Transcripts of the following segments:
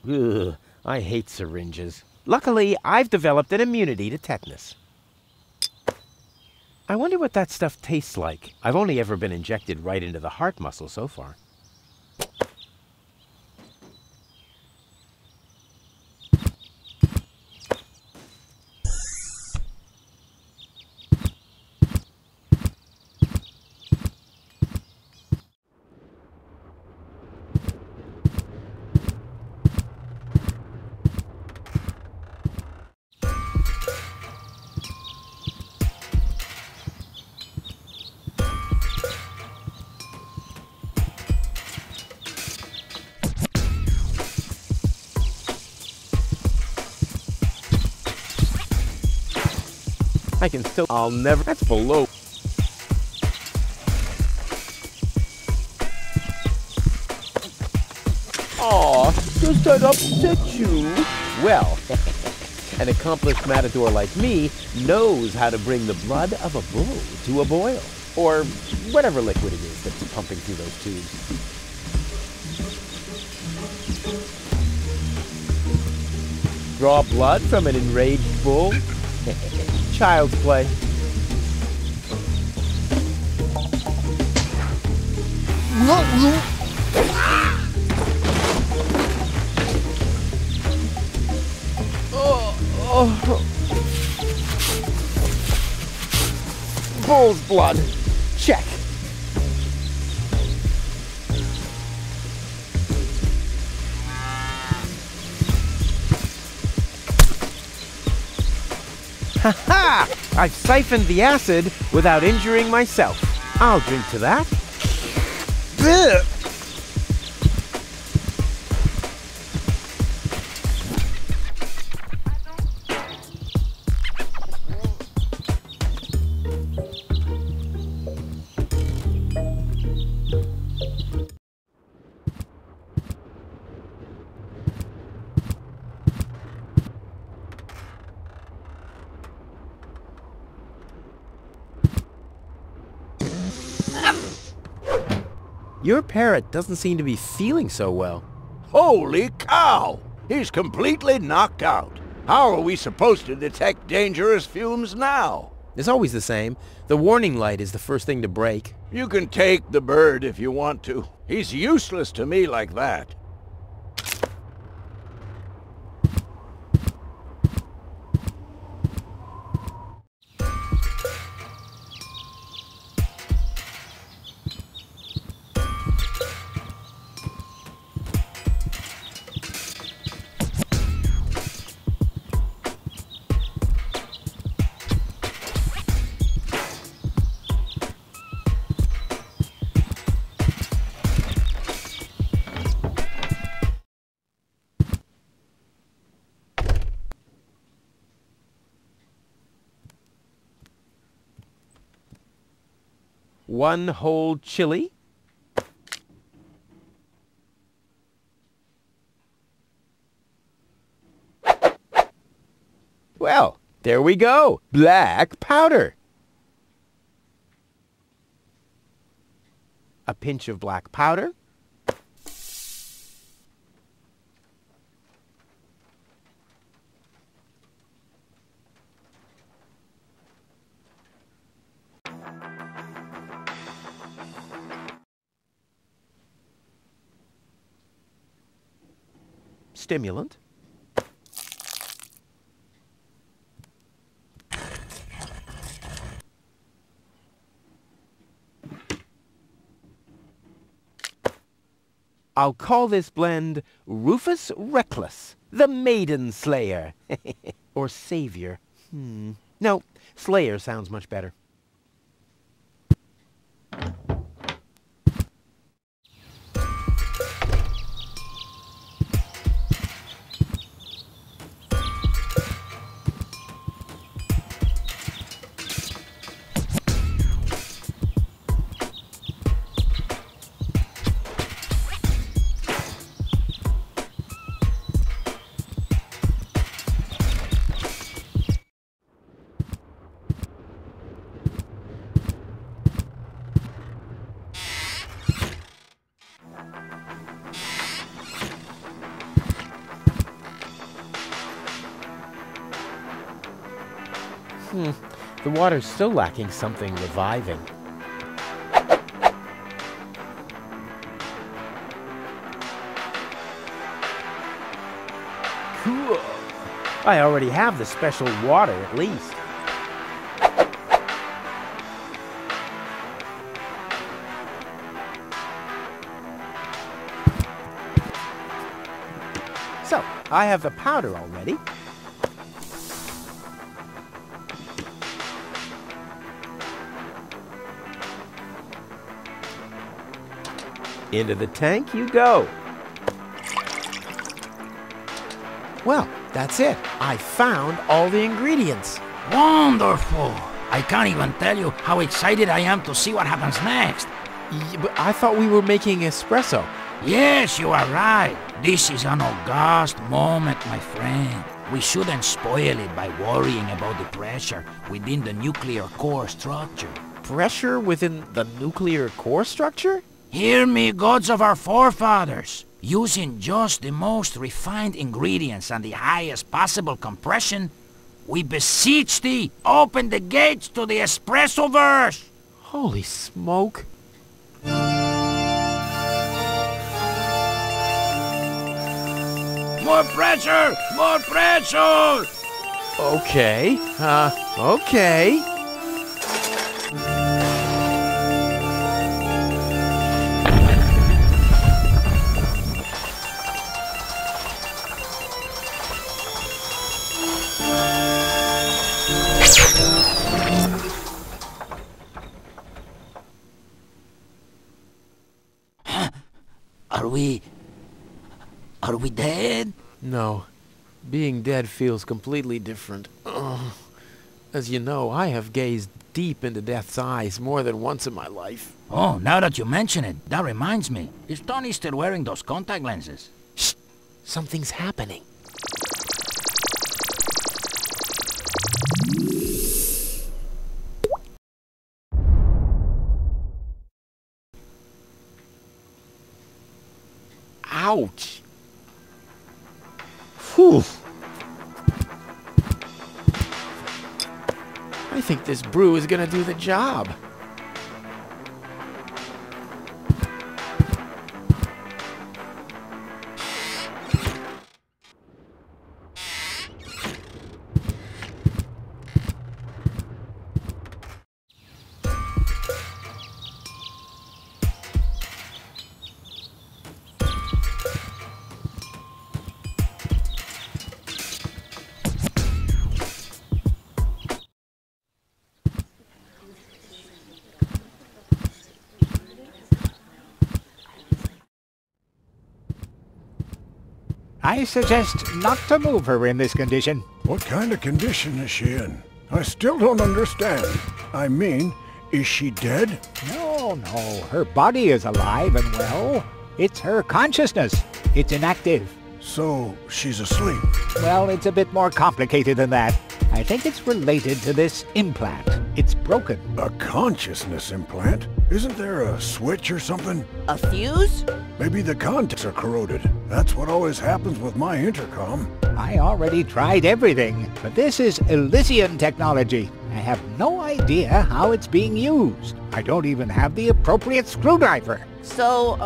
Ugh, I hate syringes. Luckily, I've developed an immunity to tetanus. I wonder what that stuff tastes like. I've only ever been injected right into the heart muscle so far. I can still... I'll never... That's below... Aw, does that upset you? Well, an accomplished matador like me knows how to bring the blood of a bull to a boil. Or whatever liquid it is that's pumping through those tubes. Draw blood from an enraged bull? Child's play. Bull's blood. Check. Ha-ha! I've siphoned the acid without injuring myself. I'll drink to that. Blech. Your parrot doesn't seem to be feeling so well. Holy cow! He's completely knocked out. How are we supposed to detect dangerous fumes now? It's always the same. The warning light is the first thing to break. You can take the bird if you want to. He's useless to me like that. One whole chili. Well, there we go. Black powder. A pinch of black powder. Stimulant. I'll call this blend Rufus Reckless, the Maiden Slayer. Or Savior. No, Slayer sounds much better. The water's still lacking something reviving. Cool. I already have the special water, at least. So, I have the powder already. Into the tank you go. Well, that's it. I found all the ingredients. Wonderful! I can't even tell you how excited I am to see what happens next. But I thought we were making espresso. Yes, you are right. This is an august moment, my friend. We shouldn't spoil it by worrying about the pressure within the nuclear core structure. Pressure within the nuclear core structure? Hear me, gods of our forefathers. Using just the most refined ingredients and the highest possible compression, we beseech thee, open the gates to the espresso-verse! Holy smoke. More pressure! More pressure! Okay, okay. Are we dead? No. Being dead feels completely different. Ugh. As you know, I have gazed deep into death's eyes more than once in my life. Oh, now that you mention it, that reminds me. Is Tony still wearing those contact lenses? Shh! Something's happening. Ouch! Whew! I think this brew is gonna do the job. I suggest not to move her in this condition. What kind of condition is she in? I still don't understand. I mean, is she dead? No, her body is alive and well. It's her consciousness. It's inactive. So, she's asleep. Well, it's a bit more complicated than that. I think it's related to this implant. It's broken. A consciousness implant? Isn't there a switch or something? A fuse? Maybe the contacts are corroded. That's what always happens with my intercom. I already tried everything, but this is Elysian technology. I have no idea how it's being used. I don't even have the appropriate screwdriver. So,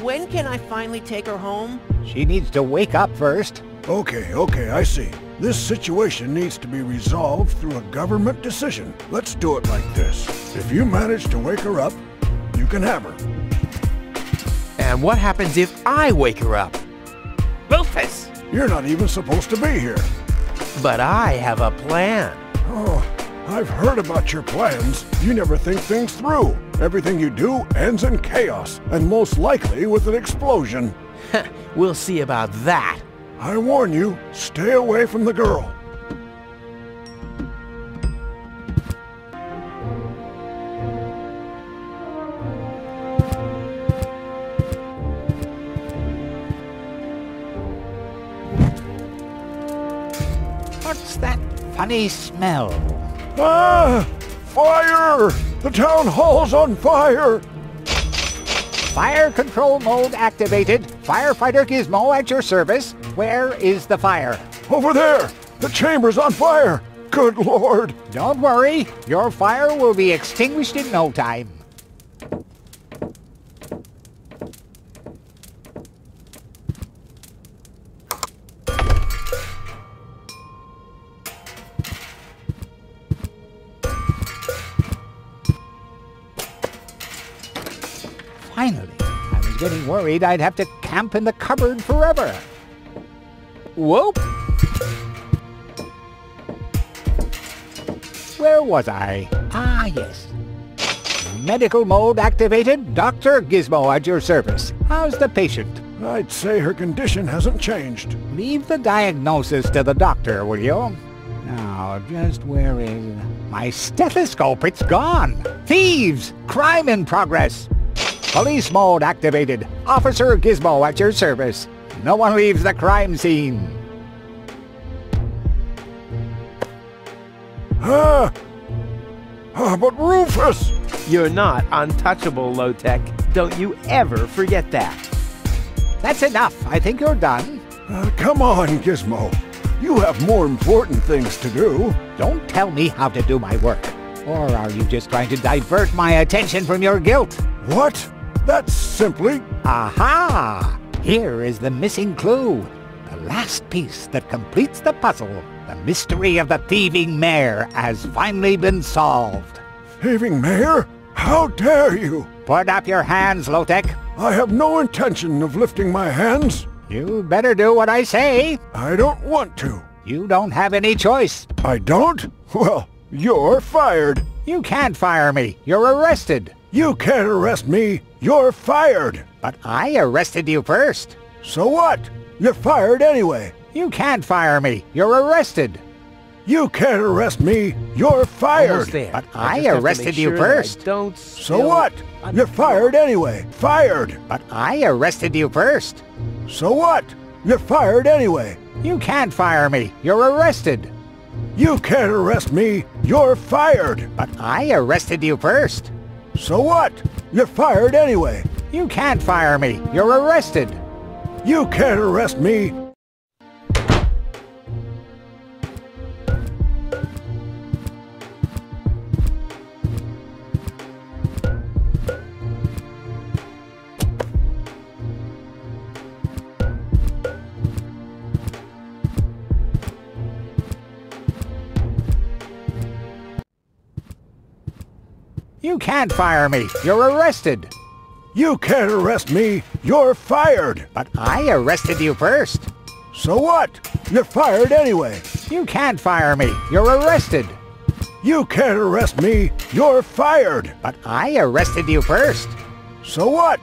when can I finally take her home? She needs to wake up first. Okay, I see. This situation needs to be resolved through a government decision. Let's do it like this. If you manage to wake her up, you can have her. And what happens if I wake her up? Rufus! You're not even supposed to be here. But I have a plan. Oh, I've heard about your plans. You never think things through. Everything you do ends in chaos, and most likely with an explosion. We'll see about that. I warn you, stay away from the girl. What's that funny smell? Ah! Fire! The town hall's on fire! Fire control mode activated. Firefighter Gizmo at your service. Where is the fire? Over there! The chamber's on fire! Good Lord! Don't worry, your fire will be extinguished in no time. Finally, I was getting worried I'd have to camp in the cupboard forever. Whoop! Where was I? Ah, yes. Medical mode activated. Dr. Gizmo at your service. How's the patient? I'd say her condition hasn't changed. Leave the diagnosis to the doctor, will you? Now, just where is... My stethoscope, it's gone! Thieves! Crime in progress! Police mode activated. Officer Gizmo at your service. No one leaves the crime scene. But Rufus! You're not untouchable, Low-Tech. Don't you ever forget that. That's enough. I think you're done. Come on, Gizmo. You have more important things to do. Don't tell me how to do my work. Or are you just trying to divert my attention from your guilt? What? That's simply... Aha! Here is the missing clue. The last piece that completes the puzzle. The mystery of the thieving mare has finally been solved. Thieving mare? How dare you? Put up your hands, Low-Tech. I have no intention of lifting my hands. You better do what I say. I don't want to. You don't have any choice. I don't? Well, you're fired. You can't fire me. You're arrested. You can't arrest me. You're fired. But I arrested you first. So what? You're fired anyway. You can't fire me. You're arrested. You can't arrest me. You're fired. Almost there. But just I have to arrested make you sure that first. I don't So what? You're fired anyway. Fired. But I arrested you first. So what? You're fired anyway. You can't fire me. You're arrested. You can't arrest me. You're fired. But I arrested you first. So what? You're fired anyway. You can't fire me. You're arrested. You can't arrest me. You can't fire me. You're arrested. You can't arrest me. You're fired. But I arrested you first. So what? You're fired anyway. You can't fire me. You're arrested. You can't arrest me. You're fired. But I arrested you first. So what?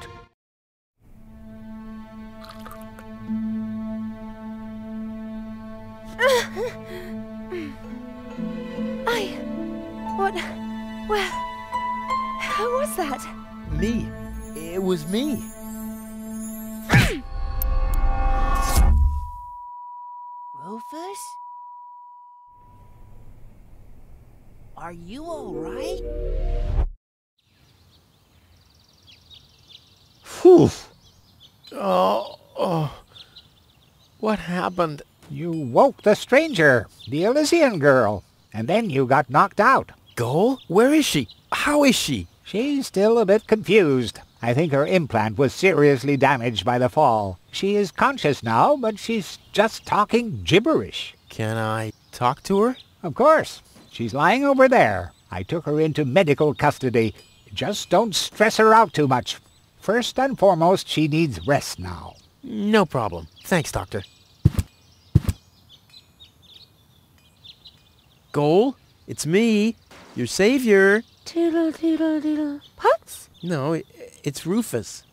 Who was that? Me. It was me. Rufus? Are you all right? Whew. What happened? You woke the stranger, the Elysian girl, and then you got knocked out. Goal? Where is she? How is she? She's still a bit confused. I think her implant was seriously damaged by the fall. She is conscious now, but she's just talking gibberish. Can I talk to her? Of course. She's lying over there. I took her into medical custody. Just don't stress her out too much. First and foremost, she needs rest now. No problem. Thanks, Doctor. Goal? It's me, your savior. Doodle doodle doodle. Putz? No, it's Rufus.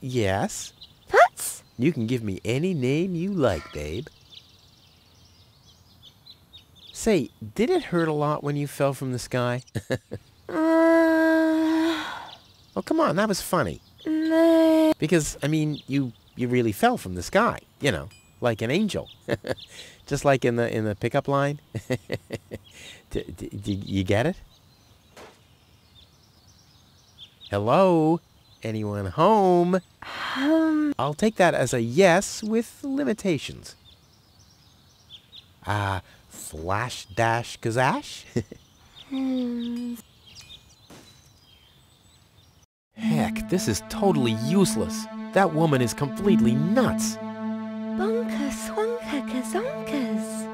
Yes? Putz? You can give me any name you like, babe. Say, did it hurt a lot when you fell from the sky? Oh, come on, that was funny. No. Because, I mean, you really fell from the sky, you know, like an angel. Just like in the pickup line. You get it? Hello? Anyone home? I'll take that as a yes with limitations. Flash dash kazash? Heck, this is totally useless. That woman is completely nuts. Bonka swanka kazonkas.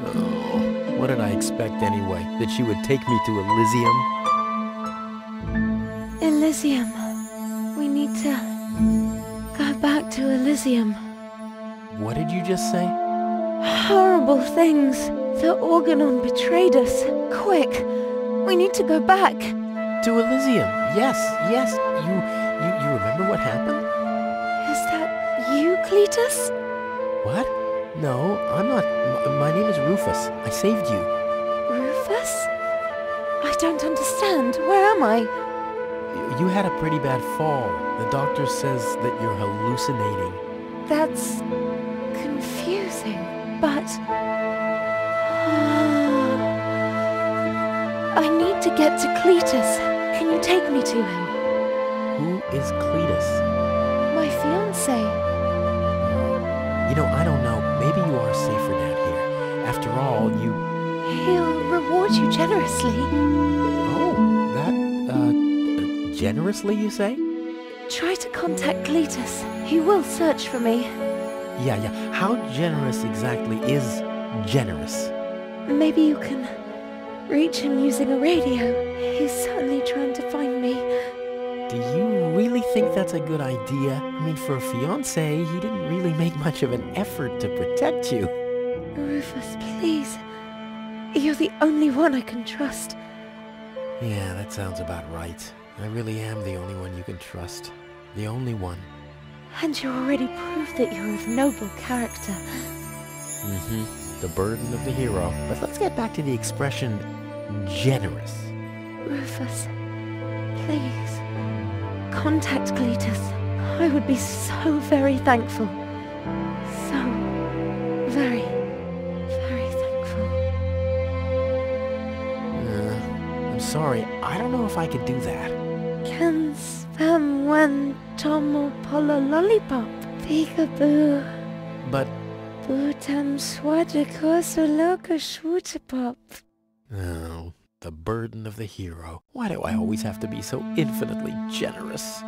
Oh, what did I expect anyway? That she would take me to Elysium? Elysium. We need to go back to Elysium. What did you just say? Horrible things. The Organon betrayed us. Quick, we need to go back. To Elysium. Yes. You remember what happened? Is that you, Cletus? What? No, I'm not. My name is Rufus. I saved you. Rufus? I don't understand. Where am I? You had a pretty bad fall. The doctor says that you're hallucinating. That's confusing, but... I need to get to Cletus. Can you take me to him? Who is Cletus? My fiancé. You know, I don't know. Maybe you are safer down here. After all, you... He'll reward you generously. Oh, that, generously, you say? Try to contact Cletus. He will search for me. Yeah. How generous exactly is generous? Maybe you can reach him using a radio. He's certainly trying to find me. Do you really think that's a good idea? I mean, for a fiancé, he didn't really make much of an effort to protect you. Rufus, please. You're the only one I can trust. Yeah, that sounds about right. I really am the only one you can trust. The only one. And you already proved that you're of noble character. The burden of the hero. But let's get back to the expression, generous. Rufus, please. Contact Cletus. I would be so very thankful. So very, very thankful. I'm sorry. I don't know if I could do that. Can spam when tomo polo lollipop. Peekaboo. But... Bootam swajiko soloka shwootapop. Oh, the burden of the hero. Why do I always have to be so infinitely generous?